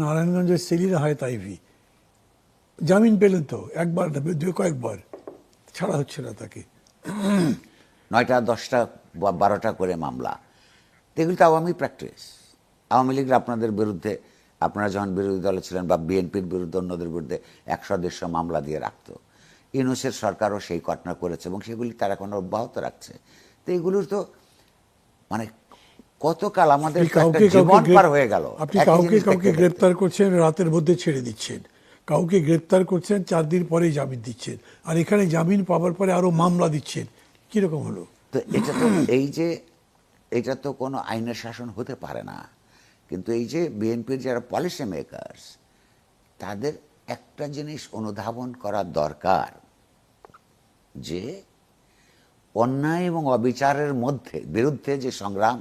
নারায়ণগঞ্জের সেলিনা হায়াত আইভী জামিন পেলেন তো, একবার না কয়েকবার, ছাড়া হচ্ছে না তাকে। 9টা 10টা 12টা করে মামলা, এগুলি তো আওয়ামী প্র্যাকটিস। আওয়ামী লীগের আপনাদের বিরুদ্ধে, আপনারা যখন বিরোধী দলে ছিলেন বা বিএনপির বিরুদ্ধে অন্যদের বিরুদ্ধে 100-150 মামলা দিয়ে রাখত। ইউনূসের সরকারও সেই ঘটনা করেছে এবং সেগুলি তারা এখন অব্যাহত রাখছে। তো এগুলোর তো মানে কতকাল আমাদের জীবন পার হয়ে গেল। আপনি কাউকে কাউকে গ্রেপ্তার করছেন, রাতের মধ্যে ছেড়ে দিচ্ছেন, কাউকে গ্রেপ্তার করছেন 4 দিন পরেই জামিন দিচ্ছেন, আর এখানে জামিন পাওয়ার পরে আরো মামলা দিচ্ছেন, কিরকম হলো? তো এটা তো এটা তো কোনো আইনের শাসন হতে পারে না। কিন্তু এই যে বিএনপির যারা পলিসি মেকার্স, তাদের একটা জিনিস অনুধাবন করা দরকার যে অন্যায় এবং অবিচারের বিরুদ্ধে যে সংগ্রাম,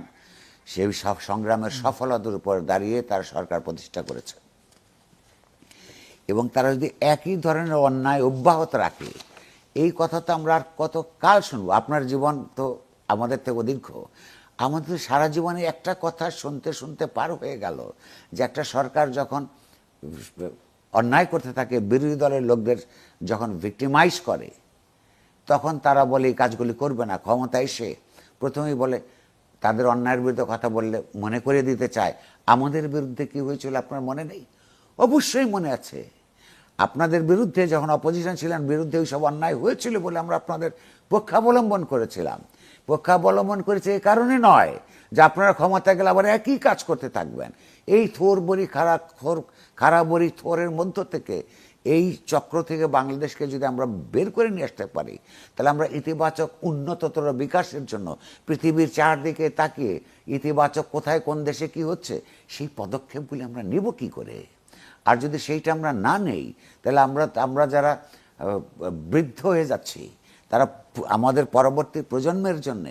সেই সব সংগ্রামের সফলতার উপর দাঁড়িয়ে তারা সরকার প্রতিষ্ঠা করেছে এবং তারা যদি একই ধরনের অন্যায় অব্যাহত রাখে, এই কথা তো আমরা আর কত কাল শুনবো? আপনার জীবন তো আমাদের থেকে দীর্ঘ। আমাদের সারা জীবনে একটা কথা শুনতে শুনতে পার হয়ে গেল যে একটা সরকার যখন অন্যায় করতে থাকে, বিরোধী দলের লোকদের যখন ভিক্টিমাইজ করে, তখন তারা বলে এই কাজগুলি করবে না। ক্ষমতা এসে প্রথমেই বলে, তাদের অন্যায়ের বিরুদ্ধে কথা বললে মনে করিয়ে দিতে চায় আমাদের বিরুদ্ধে কি হয়েছিল আপনার মনে নেই? অবশ্যই মনে আছে। আপনাদের বিরুদ্ধে যখন অপোজিশন ছিলেন, বিরুদ্ধে ওই সব অন্যায় হয়েছিল বলে আমরা আপনাদের পক্ষাবলম্বন করেছিলাম। পক্ষাবলম্বন করেছে এই কারণে নয় যে আপনারা ক্ষমতা গেলে আবার একই কাজ করতে থাকবেন। এই খারাপ বড়ি থোরের মধ্য থেকে, এই চক্র থেকে বাংলাদেশকে যদি আমরা বের করে নিয়ে আসতে পারি, তাহলে আমরা ইতিবাচক উন্নততর বিকাশের জন্য পৃথিবীর চারদিকে তাকিয়ে ইতিবাচক কোথায় কোন দেশে কি হচ্ছে সেই পদক্ষেপগুলি আমরা নেব কি করে? আর যদি সেইটা আমরা না নেই, তাহলে আমরা যারা বৃদ্ধ হয়ে যাচ্ছি, তারা আমাদের পরবর্তী প্রজন্মের জন্য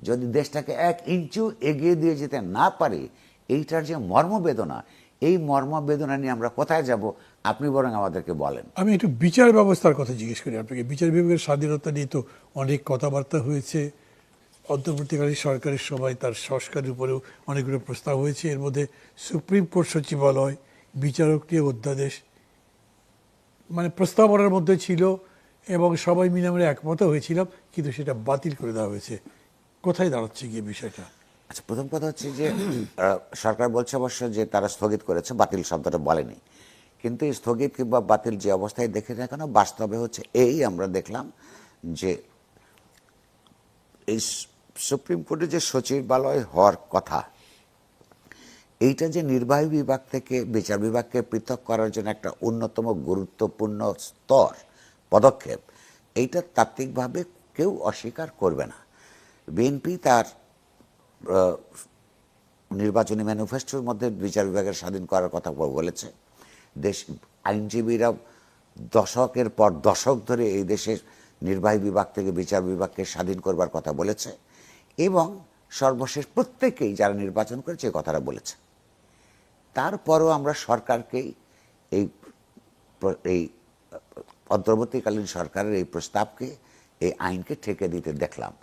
যদি দেশটাকে 1 ইঞ্চিও এগিয়ে দিয়ে যেতে না পারি, এইটার যে মর্মবেদনা, এই মর্মবেদনা নিয়ে আমরা কোথায় যাব? আপনি বরং আমাদেরকে বলেন। আমি একটু বিচার ব্যবস্থার কথা জিজ্ঞেস করি আপনাকে। বিচার বিভাগের স্বাধীনতা নিয়ে তো অনেক কথাবার্তা হয়েছে। অন্তর্বর্তীকালীন সরকারের সময় তার সংস্কারের উপরেও অনেকগুলো প্রস্তাব হয়েছে। এর মধ্যে সুপ্রিম কোর্ট সচিবালয়, বিচারক নিয়ে অধ্যাদেশ, মানে প্রস্তাবনার মধ্যে ছিল এবং সবাই মিলে আমরা একমত হয়েছিলাম, কিন্তু সেটা বাতিল করে দেওয়া হয়েছে। কোথায় দাঁড়াচ্ছে গিয়ে বিষয়টা? আচ্ছা, প্রথম কথা হচ্ছে যে সরকার বলছে অবশ্য যে তারা স্থগিত করেছে, বাতিল শব্দটা বলেনি। কিন্তু এই স্থগিত কিংবা বাতিল যে অবস্থায় দেখে না কেন, বাস্তবে হচ্ছে এই আমরা দেখলাম যে এই সুপ্রিম কোর্টে যে সচিবালয় হওয়ার কথা, এইটা যে নির্বাহী বিভাগ থেকে বিচার বিভাগকে পৃথক করার জন্য একটা অন্যতম গুরুত্বপূর্ণ পদক্ষেপ, এইটা তাত্ত্বিকভাবে কেউ অস্বীকার করবে না। বিএনপি তার নির্বাচনী ম্যানিফেস্টোর মধ্যে বিচার বিভাগের স্বাধীন করার কথা বলেছে। আইনজীবীরা দশকের পর দশক ধরে এই দেশের নির্বাহী বিভাগ থেকে বিচার বিভাগকে স্বাধীন করবার কথা বলেছে এবং সর্বশেষ প্রত্যেকেই যারা নির্বাচন করেছে এই কথাটা বলেছে। তারপরও আমরা সরকারকেই এই অন্তর্বর্তীকালীন সরকারের এই প্রস্তাবকে, এই আইনকে ঠেকে দিতে দেখলাম।